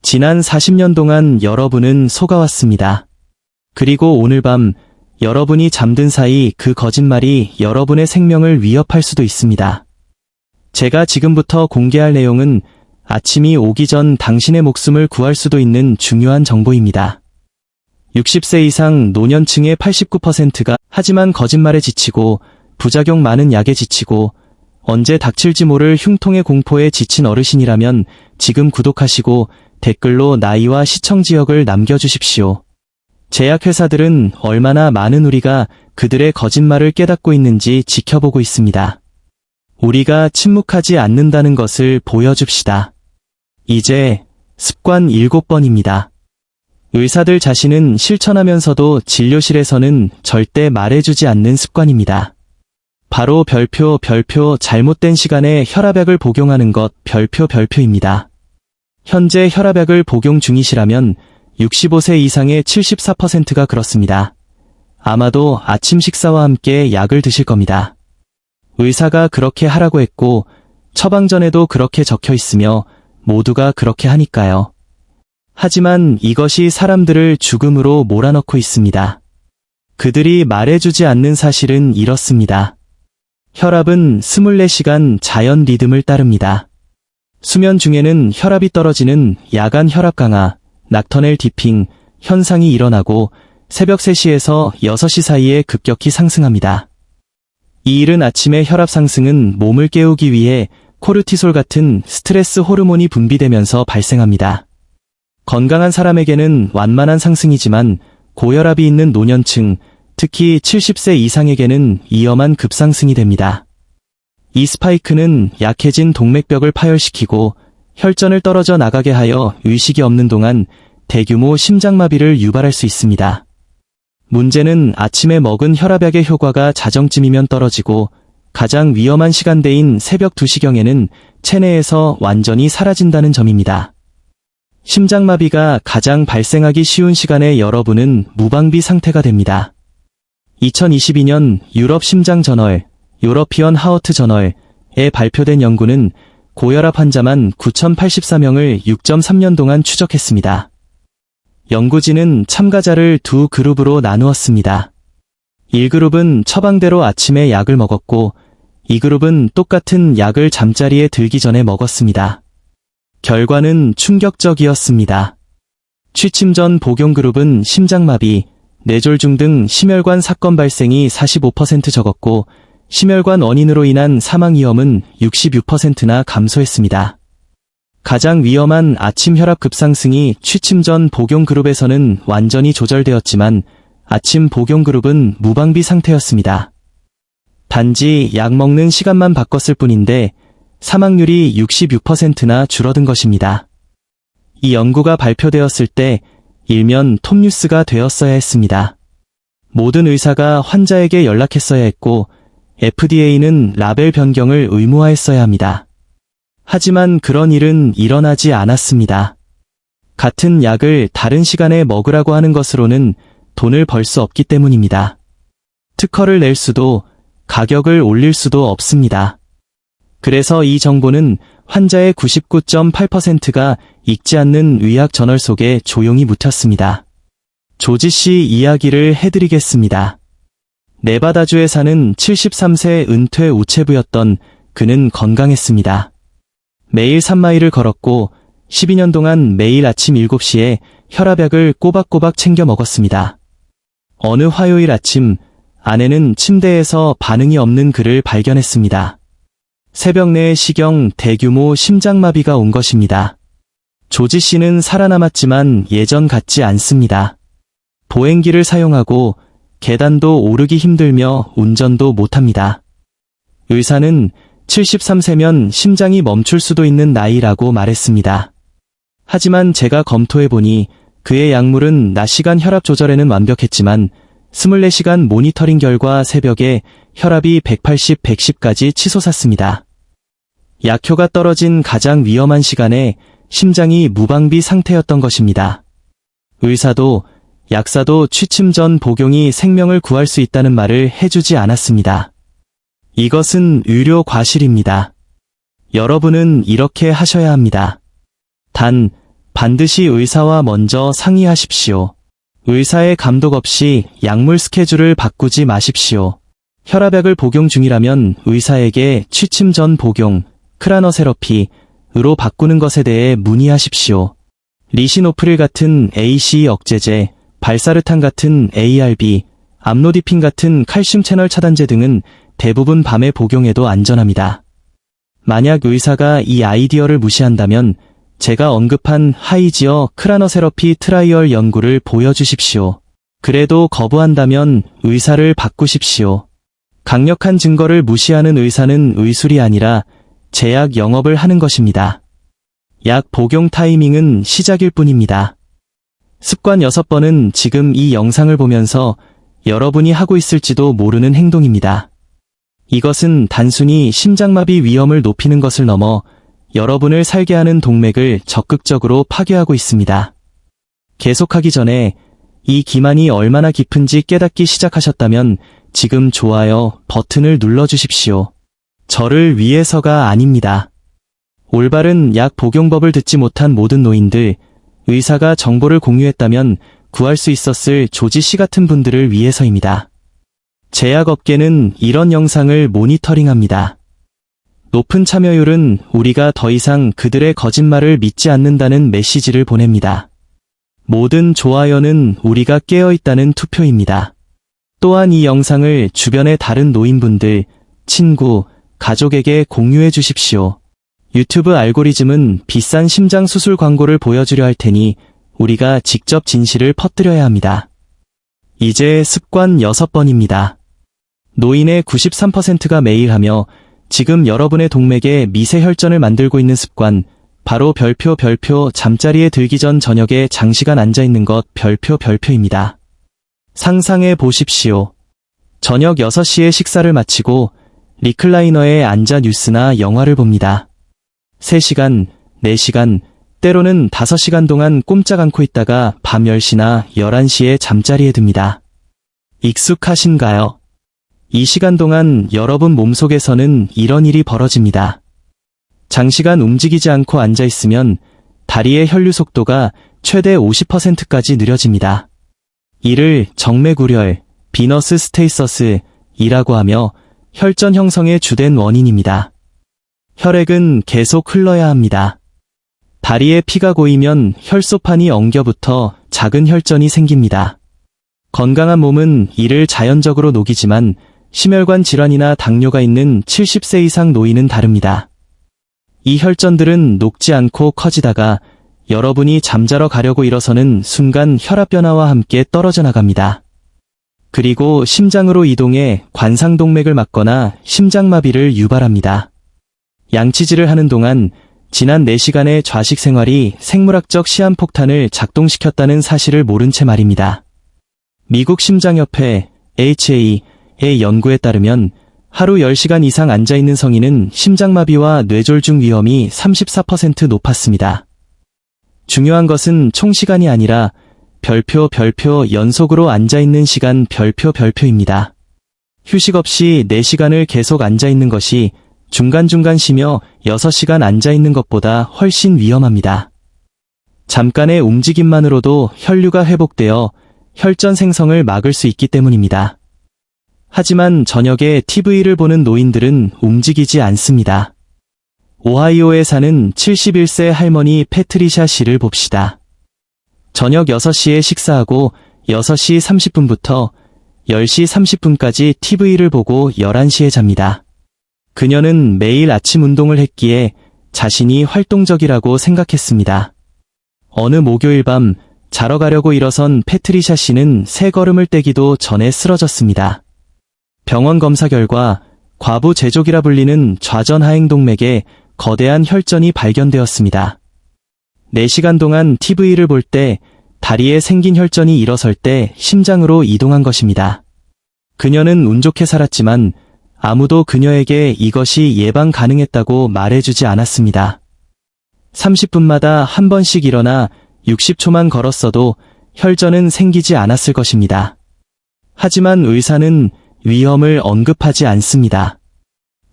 지난 40년 동안 여러분은 속아왔습니다. 그리고 오늘 밤 여러분이 잠든 사이 그 거짓말이 여러분의 생명을 위협할 수도 있습니다. 제가 지금부터 공개할 내용은 아침이 오기 전 당신의 목숨을 구할 수도 있는 중요한 정보입니다. 60세 이상 노년층의 89%가 하지만 거짓말에 지치고 부작용 많은 약에 지치고 언제 닥칠지 모를 흉통의 공포에 지친 어르신이라면 지금 구독하시고 댓글로 나이와 시청 지역을 남겨주십시오. 제약회사들은 얼마나 많은 우리가 그들의 거짓말을 깨닫고 있는지 지켜보고 있습니다. 우리가 침묵하지 않는다는 것을 보여줍시다. 이제 습관 7번입니다. 의사들 자신은 실천하면서도 진료실에서는 절대 말해주지 않는 습관입니다. 바로 별표 잘못된 시간에 혈압약을 복용하는 것 별표입니다. 현재 혈압약을 복용 중이시라면 65세 이상의 74%가 그렇습니다. 아마도 아침 식사와 함께 약을 드실 겁니다. 의사가 그렇게 하라고 했고 처방전에도 그렇게 적혀 있으며 모두가 그렇게 하니까요. 하지만 이것이 사람들을 죽음으로 몰아넣고 있습니다. 그들이 말해주지 않는 사실은 이렇습니다. 혈압은 24시간 자연 리듬을 따릅니다. 수면 중에는 혈압이 떨어지는 야간 혈압 강화, 낙터넬 디핑 현상이 일어나고 새벽 3시에서 6시 사이에 급격히 상승합니다. 이 이른 아침의 혈압 상승은 몸을 깨우기 위해 코르티솔 같은 스트레스 호르몬이 분비되면서 발생합니다. 건강한 사람에게는 완만한 상승이지만 고혈압이 있는 노년층, 특히 70세 이상에게는 위험한 급상승이 됩니다. 이 스파이크는 약해진 동맥벽을 파열시키고 혈전을 떨어져 나가게 하여 의식이 없는 동안 대규모 심장마비를 유발할 수 있습니다. 문제는 아침에 먹은 혈압약의 효과가 자정쯤이면 떨어지고 가장 위험한 시간대인 새벽 2시경에는 체내에서 완전히 사라진다는 점입니다. 심장마비가 가장 발생하기 쉬운 시간에 여러분은 무방비 상태가 됩니다. 2022년 유럽 심장 저널, 유러피언 하어트 저널에 발표된 연구는 고혈압 환자만 9,084명을 6.3년 동안 추적했습니다. 연구진은 참가자를 두 그룹으로 나누었습니다. 1그룹은 처방대로 아침에 약을 먹었고 2그룹은 똑같은 약을 잠자리에 들기 전에 먹었습니다. 결과는 충격적이었습니다. 취침 전 복용 그룹은 심장마비, 뇌졸중 등 심혈관 사건 발생이 45% 적었고 심혈관 원인으로 인한 사망 위험은 66%나 감소했습니다. 가장 위험한 아침 혈압 급상승이 취침 전 복용 그룹에서는 완전히 조절되었지만 아침 복용 그룹은 무방비 상태였습니다. 단지 약 먹는 시간만 바꿨을 뿐인데 사망률이 66%나 줄어든 것입니다. 이 연구가 발표되었을 때 일면 톱뉴스가 되었어야 했습니다. 모든 의사가 환자에게 연락했어야 했고 FDA는 라벨 변경을 의무화했어야 합니다. 하지만 그런 일은 일어나지 않았습니다. 같은 약을 다른 시간에 먹으라고 하는 것으로는 돈을 벌 수 없기 때문입니다. 특허를 낼 수도 가격을 올릴 수도 없습니다. 그래서 이 정보는 환자의 99.8%가 읽지 않는 의학 저널 속에 조용히 묻혔습니다. 조지 씨 이야기를 해드리겠습니다. 네바다주에 사는 73세 은퇴 우체부였던 그는 건강했습니다. 매일 3마일을 걸었고 12년 동안 매일 아침 7시에 혈압약을 꼬박꼬박 챙겨 먹었습니다. 어느 화요일 아침 아내는 침대에서 반응이 없는 그를 발견했습니다. 새벽 4시경 대규모 심장마비가 온 것입니다. 조지 씨는 살아남았지만 예전 같지 않습니다. 보행기를 사용하고 계단도 오르기 힘들며 운전도 못합니다. 의사는 73세면 심장이 멈출 수도 있는 나이라고 말했습니다. 하지만 제가 검토해보니 그의 약물은 낮 시간 혈압 조절에는 완벽했지만 24시간 모니터링 결과 새벽에 혈압이 180, 110까지 치솟았습니다. 약효가 떨어진 가장 위험한 시간에 심장이 무방비 상태였던 것입니다. 의사도 약사도 취침 전 복용이 생명을 구할 수 있다는 말을 해주지 않았습니다. 이것은 의료 과실입니다. 여러분은 이렇게 하셔야 합니다. 단, 반드시 의사와 먼저 상의하십시오. 의사의 감독 없이 약물 스케줄을 바꾸지 마십시오. 혈압약을 복용 중이라면 의사에게 취침 전 복용, 크라너세러피로 바꾸는 것에 대해 문의하십시오. 리시노프릴 같은 ACE 억제제, 발사르탄 같은 ARB, 암로디핀 같은 칼슘 채널 차단제 등은 대부분 밤에 복용해도 안전합니다. 만약 의사가 이 아이디어를 무시한다면 제가 언급한 하이지어 크라너세러피 트라이얼 연구를 보여주십시오. 그래도 거부한다면 의사를 바꾸십시오. 강력한 증거를 무시하는 의사는 의술이 아니라 제약 영업을 하는 것입니다. 약 복용 타이밍은 시작일 뿐입니다. 습관 6번은 지금 이 영상을 보면서 여러분이 하고 있을지도 모르는 행동입니다. 이것은 단순히 심장마비 위험을 높이는 것을 넘어 여러분을 살게 하는 동맥을 적극적으로 파괴하고 있습니다. 계속하기 전에 이 기만이 얼마나 깊은지 깨닫기 시작하셨다면 지금 좋아요 버튼을 눌러주십시오. 저를 위해서가 아닙니다. 올바른 약 복용법을 듣지 못한 모든 노인들, 의사가 정보를 공유했다면 구할 수 있었을 조지 씨 같은 분들을 위해서입니다. 제약업계는 이런 영상을 모니터링합니다. 높은 참여율은 우리가 더 이상 그들의 거짓말을 믿지 않는다는 메시지를 보냅니다. 모든 좋아요는 우리가 깨어있다는 투표입니다. 또한 이 영상을 주변의 다른 노인분들, 친구, 가족에게 공유해 주십시오. 유튜브 알고리즘은 비싼 심장 수술 광고를 보여주려 할 테니 우리가 직접 진실을 퍼뜨려야 합니다. 이제 습관 6번입니다. 노인의 93%가 매일 하며 지금 여러분의 동맥에 미세 혈전을 만들고 있는 습관, 바로 별표 잠자리에 들기 전 저녁에 장시간 앉아있는 것 별표입니다. 상상해 보십시오. 저녁 6시에 식사를 마치고 리클라이너에 앉아 뉴스나 영화를 봅니다. 3시간, 4시간, 때로는 5시간 동안 꼼짝 않고 있다가 밤 10시나 11시에 잠자리에 듭니다. 익숙하신가요? 이 시간 동안 여러분 몸속에서는 이런 일이 벌어집니다. 장시간 움직이지 않고 앉아있으면 다리의 혈류 속도가 최대 50%까지 느려집니다. 이를 정맥우렬, 비너스 스테이서스이라고 하며 혈전 형성의 주된 원인입니다. 혈액은 계속 흘러야 합니다. 다리에 피가 고이면 혈소판이 엉겨붙어 작은 혈전이 생깁니다. 건강한 몸은 이를 자연적으로 녹이지만 심혈관 질환이나 당뇨가 있는 70세 이상 노인은 다릅니다. 이 혈전들은 녹지 않고 커지다가 여러분이 잠자러 가려고 일어서는 순간 혈압 변화와 함께 떨어져 나갑니다. 그리고 심장으로 이동해 관상동맥을 막거나 심장마비를 유발합니다. 양치질을 하는 동안 지난 4시간의 좌식 생활이 생물학적 시한폭탄을 작동시켰다는 사실을 모른 채 말입니다. 미국 심장협회 HA의 연구에 따르면 하루 10시간 이상 앉아있는 성인은 심장마비와 뇌졸중 위험이 34% 높았습니다. 중요한 것은 총 시간이 아니라 별표 연속으로 앉아있는 시간 별표입니다. 휴식 없이 4시간을 계속 앉아있는 것이 중간중간 쉬며 6시간 앉아있는 것보다 훨씬 위험합니다. 잠깐의 움직임만으로도 혈류가 회복되어 혈전 생성을 막을 수 있기 때문입니다. 하지만 저녁에 TV를 보는 노인들은 움직이지 않습니다. 오하이오에 사는 71세 할머니 패트리샤 씨를 봅시다. 저녁 6시에 식사하고 6시 30분부터 10시 30분까지 TV를 보고 11시에 잡니다. 그녀는 매일 아침 운동을 했기에 자신이 활동적이라고 생각했습니다. 어느 목요일 밤 자러 가려고 일어선 패트리샤 씨는 3걸음을 떼기도 전에 쓰러졌습니다. 병원 검사 결과 과부 제족이라 불리는 좌전 하행동맥에 거대한 혈전이 발견되었습니다. 4시간 동안 TV를 볼 때 다리에 생긴 혈전이 일어설 때 심장으로 이동한 것입니다. 그녀는 운 좋게 살았지만 아무도 그녀에게 이것이 예방 가능했다고 말해주지 않았습니다. 30분마다 한 번씩 일어나 60초만 걸었어도 혈전은 생기지 않았을 것입니다. 하지만 의사는 위험을 언급하지 않습니다.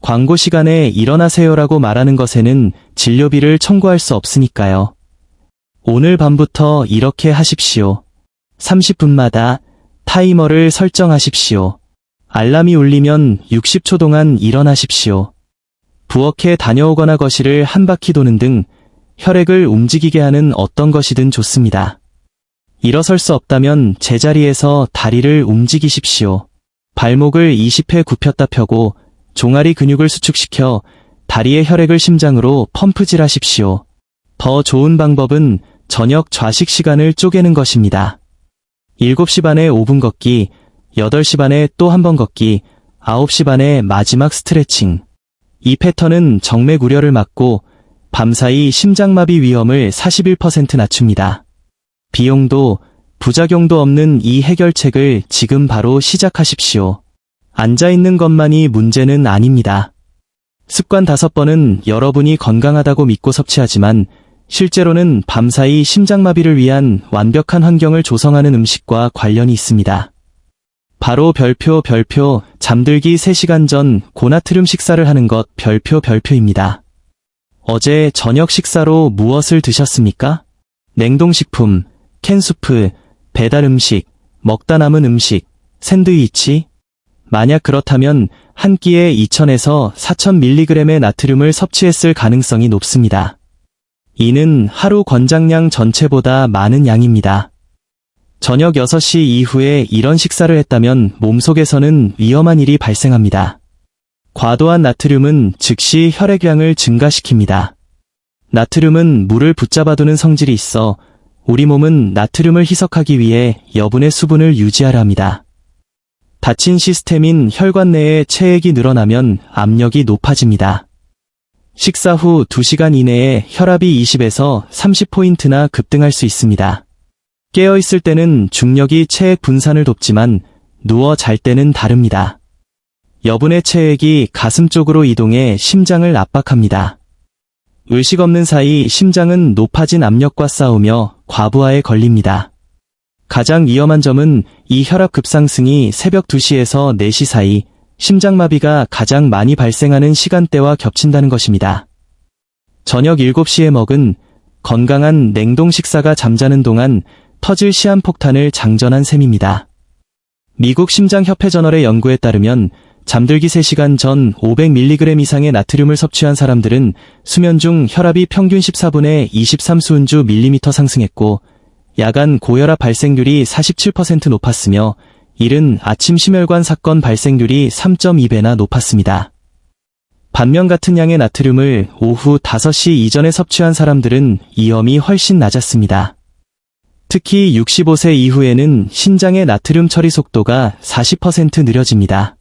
광고 시간에 일어나세요라고 말하는 것에는 진료비를 청구할 수 없으니까요. 오늘 밤부터 이렇게 하십시오. 30분마다 타이머를 설정하십시오. 알람이 울리면 60초 동안 일어나십시오. 부엌에 다녀오거나 거실을 한 바퀴 도는 등 혈액을 움직이게 하는 어떤 것이든 좋습니다. 일어설 수 없다면 제자리에서 다리를 움직이십시오. 발목을 20회 굽혔다 펴고 종아리 근육을 수축시켜 다리의 혈액을 심장으로 펌프질하십시오. 더 좋은 방법은 저녁 좌식 시간을 쪼개는 것입니다. 7시 반에 5분 걷기, 8시 반에 또 한 번 걷기, 9시 반에 마지막 스트레칭. 이 패턴은 정맥 우려를 막고 밤사이 심장마비 위험을 41% 낮춥니다. 비용도 부작용도 없는 이 해결책을 지금 바로 시작하십시오. 앉아있는 것만이 문제는 아닙니다. 습관 5번은 여러분이 건강하다고 믿고 섭취하지만 실제로는 밤사이 심장마비를 위한 완벽한 환경을 조성하는 음식과 관련이 있습니다. 바로 별표 잠들기 3시간 전 고나트륨 식사를 하는 것 별표입니다. 어제 저녁 식사로 무엇을 드셨습니까? 냉동식품, 캔수프, 배달음식, 먹다 남은 음식, 샌드위치? 만약 그렇다면 한 끼에 2000에서 4000mg의 나트륨을 섭취했을 가능성이 높습니다. 이는 하루 권장량 전체보다 많은 양입니다. 저녁 6시 이후에 이런 식사를 했다면 몸속에서는 위험한 일이 발생합니다. 과도한 나트륨은 즉시 혈액량을 증가시킵니다. 나트륨은 물을 붙잡아두는 성질이 있어 우리 몸은 나트륨을 희석하기 위해 여분의 수분을 유지하려 합니다. 닫힌 시스템인 혈관 내에 체액이 늘어나면 압력이 높아집니다. 식사 후 2시간 이내에 혈압이 20에서 30포인트나 급등할 수 있습니다. 깨어있을 때는 중력이 체액 분산을 돕지만 누워 잘 때는 다릅니다. 여분의 체액이 가슴 쪽으로 이동해 심장을 압박합니다. 의식 없는 사이 심장은 높아진 압력과 싸우며 과부하에 걸립니다. 가장 위험한 점은 이 혈압 급상승이 새벽 2시에서 4시 사이 심장마비가 가장 많이 발생하는 시간대와 겹친다는 것입니다. 저녁 7시에 먹은 건강한 냉동 식사가 잠자는 동안 터질 시한폭탄을 장전한 셈입니다. 미국 심장협회 저널의 연구에 따르면 잠들기 3시간 전 500mg 이상의 나트륨을 섭취한 사람들은 수면 중 혈압이 평균 14분에 23수은주 밀리미터 상승했고 야간 고혈압 발생률이 47% 높았으며 이른 아침 심혈관 사건 발생률이 3.2배나 높았습니다. 반면 같은 양의 나트륨을 오후 5시 이전에 섭취한 사람들은 위험이 훨씬 낮았습니다. 특히 65세 이후에는 신장의 나트륨 처리 속도가 40% 느려집니다.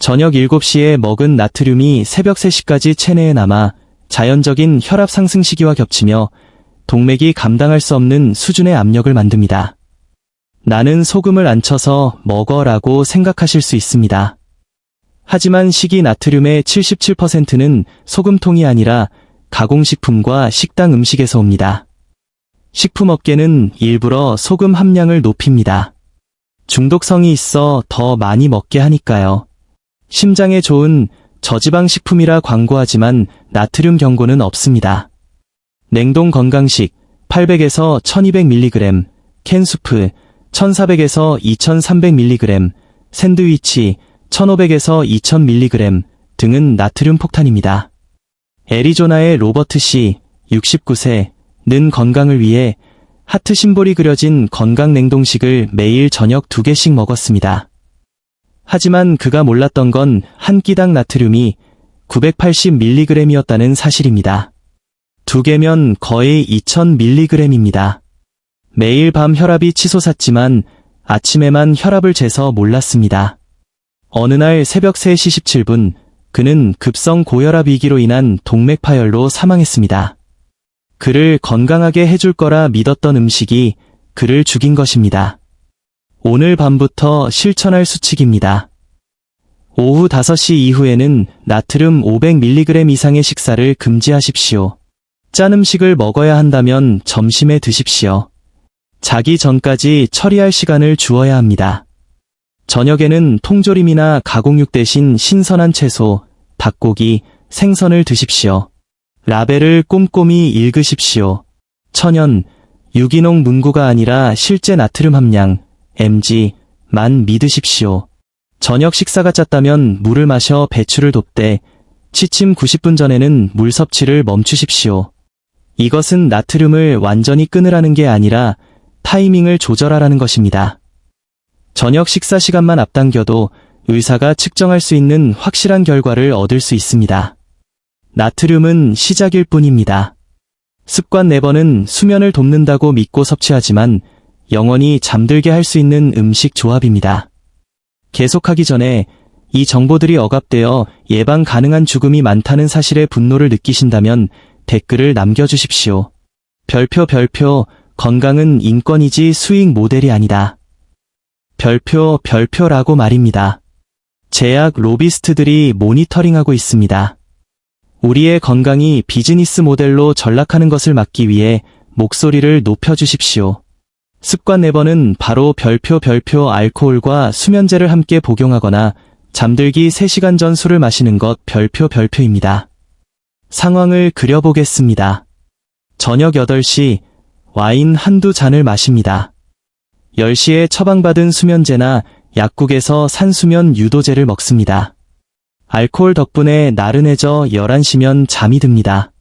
저녁 7시에 먹은 나트륨이 새벽 3시까지 체내에 남아 자연적인 혈압 상승 시기와 겹치며 동맥이 감당할 수 없는 수준의 압력을 만듭니다. 나는 소금을 안 쳐서 먹어라고 생각하실 수 있습니다. 하지만 식이 나트륨의 77%는 소금통이 아니라 가공식품과 식당 음식에서 옵니다. 식품업계는 일부러 소금 함량을 높입니다. 중독성이 있어 더 많이 먹게 하니까요. 심장에 좋은 저지방 식품이라 광고하지만 나트륨 경고는 없습니다. 냉동 건강식 800에서 1200mg, 캔수프 1400에서 2300mg, 샌드위치 1500에서 2000mg 등은 나트륨 폭탄입니다. 애리조나의 로버트 씨, 69세는 건강을 위해 하트 심볼이 그려진 건강 냉동식을 매일 저녁 2개씩 먹었습니다. 하지만 그가 몰랐던 건 한 끼당 나트륨이 980mg이었다는 사실입니다. 2개면 거의 2000mg입니다. 매일 밤 혈압이 치솟았지만 아침에만 혈압을 재서 몰랐습니다. 어느 날 새벽 3시 17분, 그는 급성 고혈압 위기로 인한 동맥 파열로 사망했습니다. 그를 건강하게 해줄 거라 믿었던 음식이 그를 죽인 것입니다. 오늘 밤부터 실천할 수칙입니다. 오후 5시 이후에는 나트륨 500mg 이상의 식사를 금지하십시오. 짠 음식을 먹어야 한다면 점심에 드십시오. 자기 전까지 처리할 시간을 주어야 합니다. 저녁에는 통조림이나 가공육 대신 신선한 채소, 닭고기, 생선을 드십시오. 라벨을 꼼꼼히 읽으십시오. 천연, 유기농 문구가 아니라 실제 나트륨 함량, mg,만 믿으십시오. 저녁 식사가 짰다면 물을 마셔 배출을 돕되 취침 90분 전에는 물 섭취를 멈추십시오. 이것은 나트륨을 완전히 끊으라는 게 아니라 타이밍을 조절하라는 것입니다. 저녁 식사 시간만 앞당겨도 의사가 측정할 수 있는 확실한 결과를 얻을 수 있습니다. 나트륨은 시작일 뿐입니다. 습관 4번은 수면을 돕는다고 믿고 섭취하지만 영원히 잠들게 할 수 있는 음식 조합입니다. 계속하기 전에 이 정보들이 억압되어 예방 가능한 죽음이 많다는 사실에 분노를 느끼신다면 댓글을 남겨주십시오. 별표 건강은 인권이지 수익 모델이 아니다. 별표라고 말입니다. 제약 로비스트들이 모니터링하고 있습니다. 우리의 건강이 비즈니스 모델로 전락하는 것을 막기 위해 목소리를 높여주십시오. 습관 4번은 바로 별표 알코올과 수면제를 함께 복용하거나 잠들기 3시간 전 술을 마시는 것 별표입니다. 상황을 그려보겠습니다. 저녁 8시 와인 한두 잔을 마십니다. 10시에 처방받은 수면제나 약국에서 산수면 유도제를 먹습니다. 알코올 덕분에 나른해져 11시면 잠이 듭니다.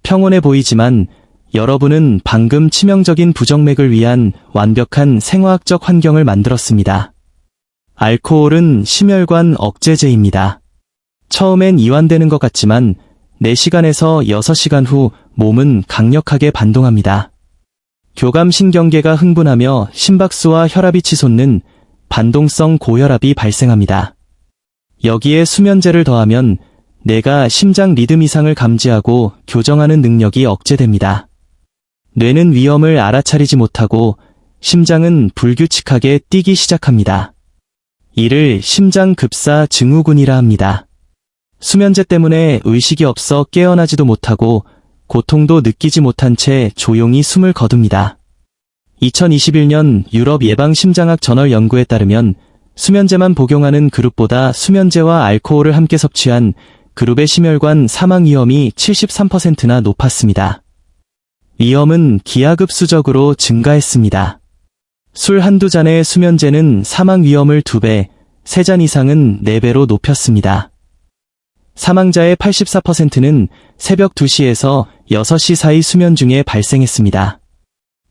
평온해 보이지만 여러분은 방금 치명적인 부정맥을 위한 완벽한 생화학적 환경을 만들었습니다. 알코올은 심혈관 억제제입니다. 처음엔 이완되는 것 같지만 4시간에서 6시간 후 몸은 강력하게 반동합니다. 교감신경계가 흥분하며 심박수와 혈압이 치솟는 반동성 고혈압이 발생합니다. 여기에 수면제를 더하면 뇌가 심장 리듬 이상을 감지하고 교정하는 능력이 억제됩니다. 뇌는 위험을 알아차리지 못하고 심장은 불규칙하게 뛰기 시작합니다. 이를 심장급사 증후군이라 합니다. 수면제 때문에 의식이 없어 깨어나지도 못하고 고통도 느끼지 못한 채 조용히 숨을 거둡니다. 2021년 유럽 예방심장학 저널 연구에 따르면 수면제만 복용하는 그룹보다 수면제와 알코올을 함께 섭취한 그룹의 심혈관 사망 위험이 73%나 높았습니다. 위험은 기하급수적으로 증가했습니다. 술 한두 잔의 수면제는 사망 위험을 2배, 3잔 이상은 4배로 높였습니다. 사망자의 84%는 새벽 2시에서 6시 사이 수면 중에 발생했습니다.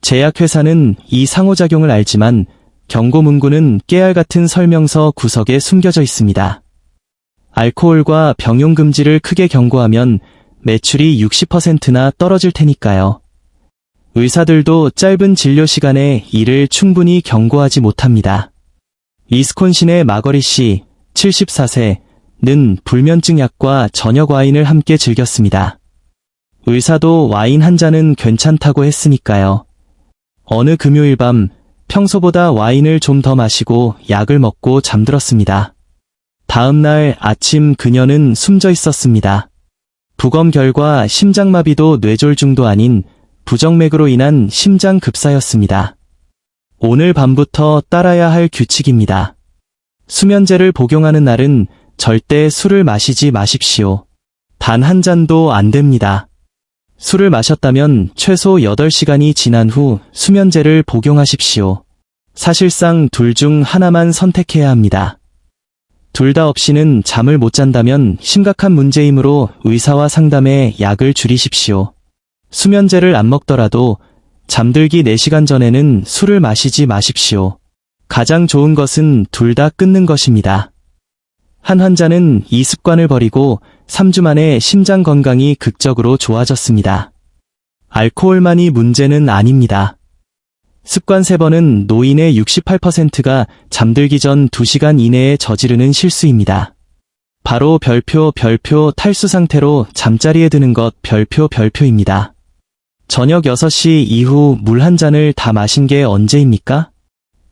제약회사는 이 상호작용을 알지만 경고 문구는 깨알 같은 설명서 구석에 숨겨져 있습니다. 알코올과 병용 금지를 크게 경고하면 매출이 60%나 떨어질 테니까요. 의사들도 짧은 진료 시간에 이를 충분히 경고하지 못합니다. 위스콘신의 마거리 씨, 74세는 불면증 약과 저녁 와인을 함께 즐겼습니다. 의사도 와인 한 잔은 괜찮다고 했으니까요. 어느 금요일 밤 평소보다 와인을 좀 더 마시고 약을 먹고 잠들었습니다. 다음 날 아침 그녀는 숨져 있었습니다. 부검 결과 심장마비도 뇌졸중도 아닌 부정맥으로 인한 심장급사였습니다. 오늘 밤부터 따라야 할 규칙입니다. 수면제를 복용하는 날은 절대 술을 마시지 마십시오. 단 한 잔도 안 됩니다. 술을 마셨다면 최소 8시간이 지난 후 수면제를 복용하십시오. 사실상 둘 중 하나만 선택해야 합니다. 둘 다 없이는 잠을 못 잔다면 심각한 문제이므로 의사와 상담해 약을 줄이십시오. 수면제를 안 먹더라도 잠들기 4시간 전에는 술을 마시지 마십시오. 가장 좋은 것은 둘 다 끊는 것입니다. 한 환자는 이 습관을 버리고 3주 만에 심장 건강이 극적으로 좋아졌습니다. 알코올만이 문제는 아닙니다. 습관 3번은 노인의 68%가 잠들기 전 2시간 이내에 저지르는 실수입니다. 바로 별표 탈수 상태로 잠자리에 드는 것 별표입니다. 저녁 6시 이후 물 한 잔을 다 마신 게 언제입니까?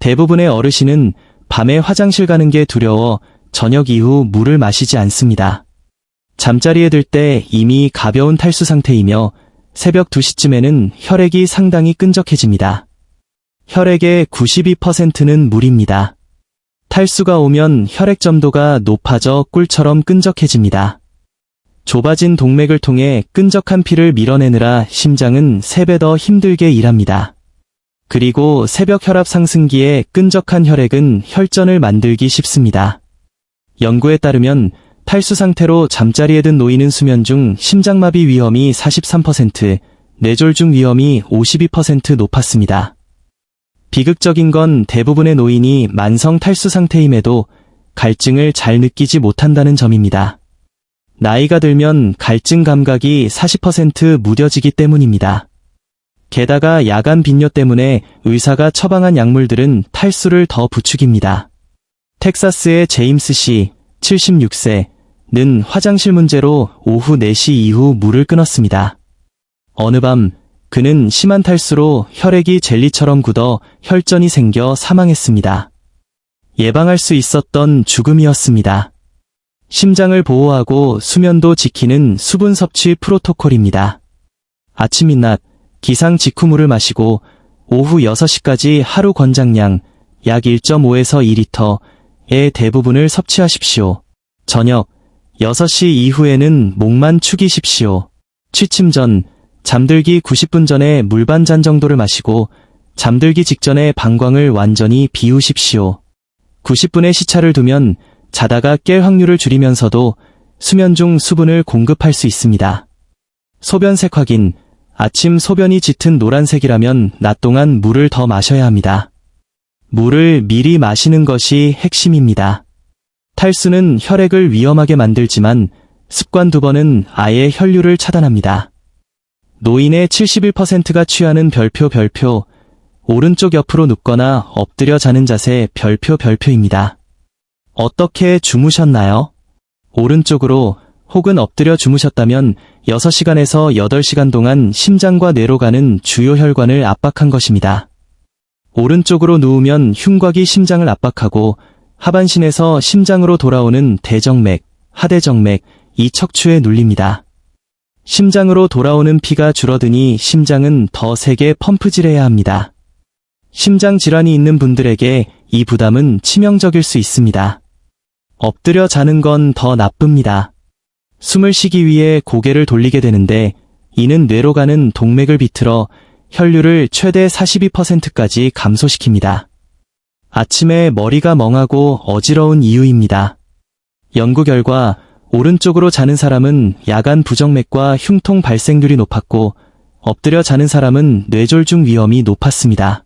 대부분의 어르신은 밤에 화장실 가는 게 두려워 저녁 이후 물을 마시지 않습니다. 잠자리에 들 때 이미 가벼운 탈수 상태이며 새벽 2시쯤에는 혈액이 상당히 끈적해집니다. 혈액의 92%는 물입니다. 탈수가 오면 혈액 점도가 높아져 꿀처럼 끈적해집니다. 좁아진 동맥을 통해 끈적한 피를 밀어내느라 심장은 3배 더 힘들게 일합니다. 그리고 새벽 혈압 상승기에 끈적한 혈액은 혈전을 만들기 쉽습니다. 연구에 따르면 탈수 상태로 잠자리에 든 노인은 수면 중 심장마비 위험이 43%, 뇌졸중 위험이 52% 높았습니다. 비극적인 건 대부분의 노인이 만성 탈수 상태임에도 갈증을 잘 느끼지 못한다는 점입니다. 나이가 들면 갈증 감각이 40% 무뎌지기 때문입니다. 게다가 야간 빈뇨 때문에 의사가 처방한 약물들은 탈수를 더 부추깁니다. 텍사스의 제임스 씨, 76세는 화장실 문제로 오후 4시 이후 물을 끊었습니다. 어느 밤 그는 심한 탈수로 혈액이 젤리처럼 굳어 혈전이 생겨 사망했습니다. 예방할 수 있었던 죽음이었습니다. 심장을 보호하고 수면도 지키는 수분 섭취 프로토콜입니다. 아침 민낯, 기상 직후 물을 마시고 오후 6시까지 하루 권장량 약 1.5에서 2리터의 대부분을 섭취하십시오. 저녁 6시 이후에는 목만 축이십시오. 취침 전 잠들기 90분 전에 물 반 잔 정도를 마시고 잠들기 직전에 방광을 완전히 비우십시오. 90분의 시차를 두면 자다가 깰 확률을 줄이면서도 수면 중 수분을 공급할 수 있습니다. 소변색 확인. 아침 소변이 짙은 노란색이라면 낮 동안 물을 더 마셔야 합니다. 물을 미리 마시는 것이 핵심입니다. 탈수는 혈액을 위험하게 만들지만 습관 2번은 아예 혈류를 차단합니다. 노인의 71%가 취하는 별표, 오른쪽 옆으로 눕거나 엎드려 자는 자세 별표입니다. 어떻게 주무셨나요? 오른쪽으로 혹은 엎드려 주무셨다면 6시간에서 8시간 동안 심장과 뇌로 가는 주요 혈관을 압박한 것입니다. 오른쪽으로 누우면 흉곽이 심장을 압박하고 하반신에서 심장으로 돌아오는 대정맥, 하대정맥, 이 척추에 눌립니다. 심장으로 돌아오는 피가 줄어드니 심장은 더 세게 펌프질해야 합니다. 심장 질환이 있는 분들에게 이 부담은 치명적일 수 있습니다. 엎드려 자는 건 더 나쁩니다. 숨을 쉬기 위해 고개를 돌리게 되는데 이는 뇌로 가는 동맥을 비틀어 혈류를 최대 42%까지 감소시킵니다. 아침에 머리가 멍하고 어지러운 이유입니다. 연구 결과 오른쪽으로 자는 사람은 야간 부정맥과 흉통 발생률이 높았고 엎드려 자는 사람은 뇌졸중 위험이 높았습니다.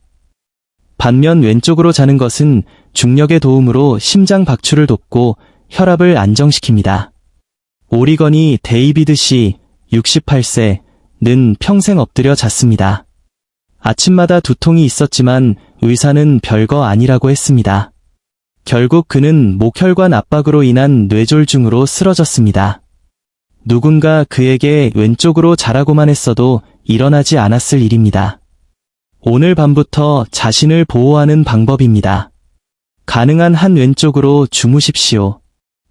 반면 왼쪽으로 자는 것은 중력의 도움으로 심장 박출을 돕고 혈압을 안정시킵니다. 오리건이 데이비드 씨, 68세는 평생 엎드려 잤습니다. 아침마다 두통이 있었지만 의사는 별거 아니라고 했습니다. 결국 그는 목혈관 압박으로 인한 뇌졸중으로 쓰러졌습니다. 누군가 그에게 왼쪽으로 자라고만 했어도 일어나지 않았을 일입니다. 오늘 밤부터 자신을 보호하는 방법입니다. 가능한 한 왼쪽으로 주무십시오.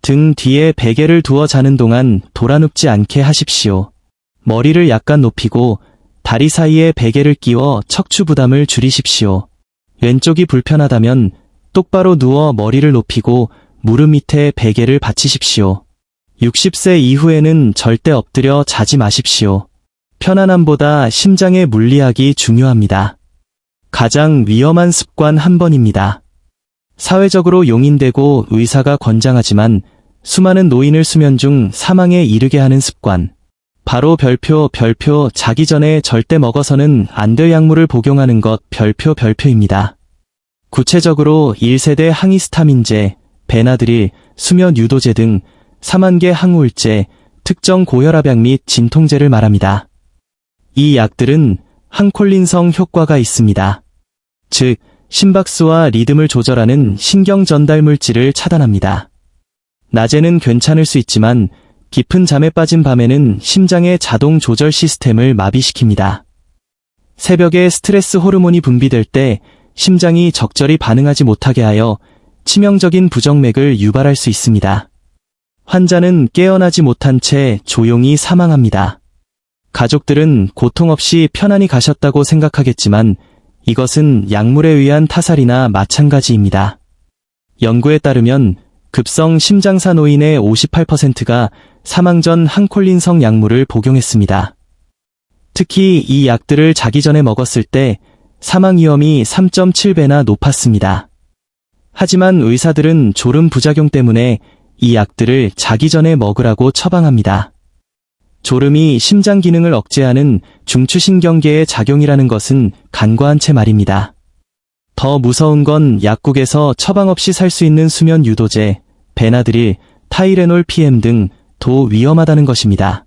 등 뒤에 베개를 두어 자는 동안 돌아눕지 않게 하십시오. 머리를 약간 높이고 다리 사이에 베개를 끼워 척추 부담을 줄이십시오. 왼쪽이 불편하다면 똑바로 누워 머리를 높이고 무릎 밑에 베개를 받치십시오. 60세 이후에는 절대 엎드려 자지 마십시오. 편안함보다 심장의 물리학이 중요합니다. 가장 위험한 습관 1번입니다. 사회적으로 용인되고 의사가 권장하지만 수많은 노인을 수면 중 사망에 이르게 하는 습관. 바로 별표 자기 전에 절대 먹어서는 안 될 약물을 복용하는 것 별표입니다. 구체적으로 1세대 항히스타민제, 베나드릴, 수면 유도제 등 3만 개 항우울제, 특정 고혈압약 및 진통제를 말합니다. 이 약들은 항콜린성 효과가 있습니다. 즉, 심박수와 리듬을 조절하는 신경 전달 물질을 차단합니다. 낮에는 괜찮을 수 있지만 깊은 잠에 빠진 밤에는 심장의 자동 조절 시스템을 마비시킵니다. 새벽에 스트레스 호르몬이 분비될 때 심장이 적절히 반응하지 못하게 하여 치명적인 부정맥을 유발할 수 있습니다. 환자는 깨어나지 못한 채 조용히 사망합니다. 가족들은 고통 없이 편안히 가셨다고 생각하겠지만 이것은 약물에 의한 타살이나 마찬가지입니다. 연구에 따르면 급성 심장사 노인의 58%가 사망 전 항콜린성 약물을 복용했습니다. 특히 이 약들을 자기 전에 먹었을 때 사망 위험이 3.7배나 높았습니다. 하지만 의사들은 졸음 부작용 때문에 이 약들을 자기 전에 먹으라고 처방합니다. 졸음이 심장 기능을 억제하는 중추신경계의 작용이라는 것은 간과한 채 말입니다. 더 무서운 건 약국에서 처방 없이 살 수 있는 수면 유도제, 베나드릴, 타이레놀 PM 등 더 위험하다는 것입니다.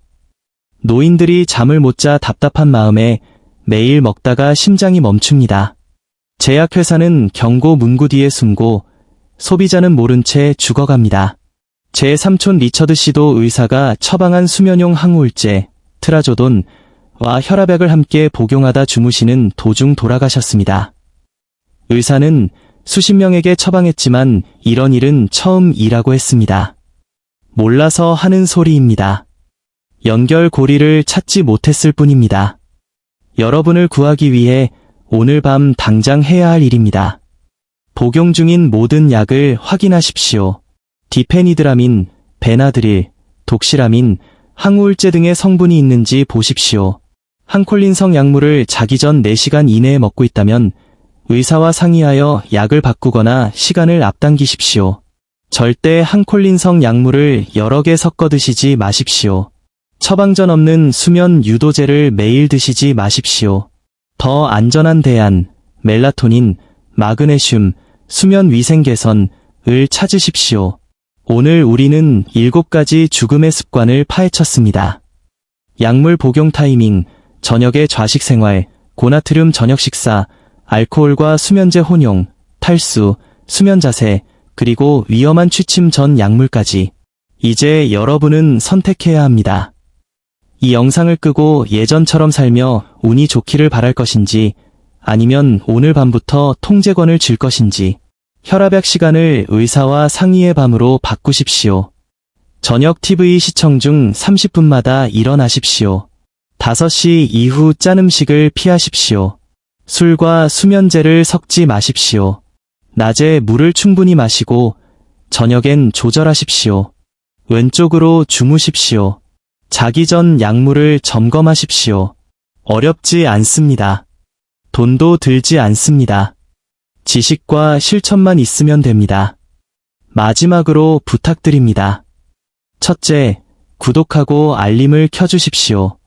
노인들이 잠을 못 자 답답한 마음에 매일 먹다가 심장이 멈춥니다. 제약회사는 경고 문구 뒤에 숨고 소비자는 모른 채 죽어갑니다. 제 삼촌 리처드 씨도 의사가 처방한 수면용 항우울제, 트라조돈와 혈압약을 함께 복용하다 주무시는 도중 돌아가셨습니다. 의사는 수십 명에게 처방했지만 이런 일은 처음이라고 했습니다. 몰라서 하는 소리입니다. 연결고리를 찾지 못했을 뿐입니다. 여러분을 구하기 위해 오늘 밤 당장 해야 할 일입니다. 복용 중인 모든 약을 확인하십시오. 디페니드라민, 베나드릴, 독시라민, 항우울제 등의 성분이 있는지 보십시오. 항콜린성 약물을 자기 전 4시간 이내에 먹고 있다면 의사와 상의하여 약을 바꾸거나 시간을 앞당기십시오. 절대 항콜린성 약물을 여러 개 섞어 드시지 마십시오. 처방전 없는 수면 유도제를 매일 드시지 마십시오. 더 안전한 대안, 멜라토닌, 마그네슘, 수면 위생 개선을 찾으십시오. 오늘 우리는 7가지 죽음의 습관을 파헤쳤습니다. 약물 복용 타이밍, 저녁의 좌식 생활, 고나트륨 저녁 식사, 알코올과 수면제 혼용, 탈수, 수면 자세, 그리고 위험한 취침 전 약물까지. 이제 여러분은 선택해야 합니다. 이 영상을 끄고 예전처럼 살며 운이 좋기를 바랄 것인지, 아니면 오늘 밤부터 통제권을 쥘 것인지. 혈압약 시간을 의사와 상의의 밤으로 바꾸십시오. 저녁 TV 시청 중 30분마다 일어나십시오. 5시 이후 짠 음식을 피하십시오. 술과 수면제를 섞지 마십시오. 낮에 물을 충분히 마시고 저녁엔 조절하십시오. 왼쪽으로 주무십시오. 자기 전 약물을 점검하십시오. 어렵지 않습니다. 돈도 들지 않습니다. 지식과 실천만 있으면 됩니다. 마지막으로 부탁드립니다. 첫째, 구독하고 알림을 켜주십시오.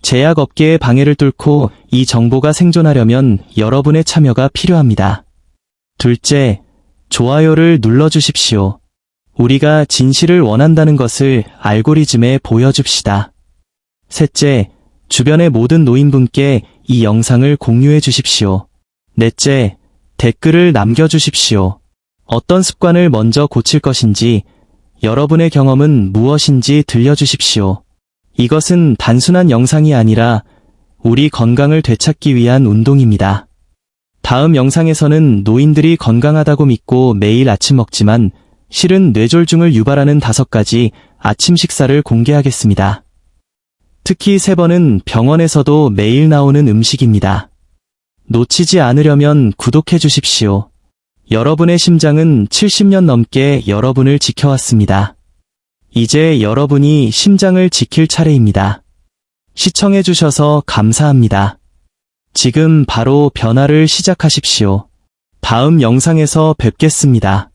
제약업계의 방해를 뚫고 이 정보가 생존하려면 여러분의 참여가 필요합니다. 둘째, 좋아요를 눌러주십시오. 우리가 진실을 원한다는 것을 알고리즘에 보여줍시다. 셋째, 주변의 모든 노인분께 이 영상을 공유해 주십시오. 넷째, 댓글을 남겨주십시오. 어떤 습관을 먼저 고칠 것인지, 여러분의 경험은 무엇인지 들려주십시오. 이것은 단순한 영상이 아니라 우리 건강을 되찾기 위한 운동입니다. 다음 영상에서는 노인들이 건강하다고 믿고 매일 아침 먹지만 실은 뇌졸중을 유발하는 5가지 아침 식사를 공개하겠습니다. 특히 3번은 병원에서도 매일 나오는 음식입니다. 놓치지 않으려면 구독해 주십시오. 여러분의 심장은 70년 넘게 여러분을 지켜왔습니다. 이제 여러분이 심장을 지킬 차례입니다. 시청해 주셔서 감사합니다. 지금 바로 변화를 시작하십시오. 다음 영상에서 뵙겠습니다.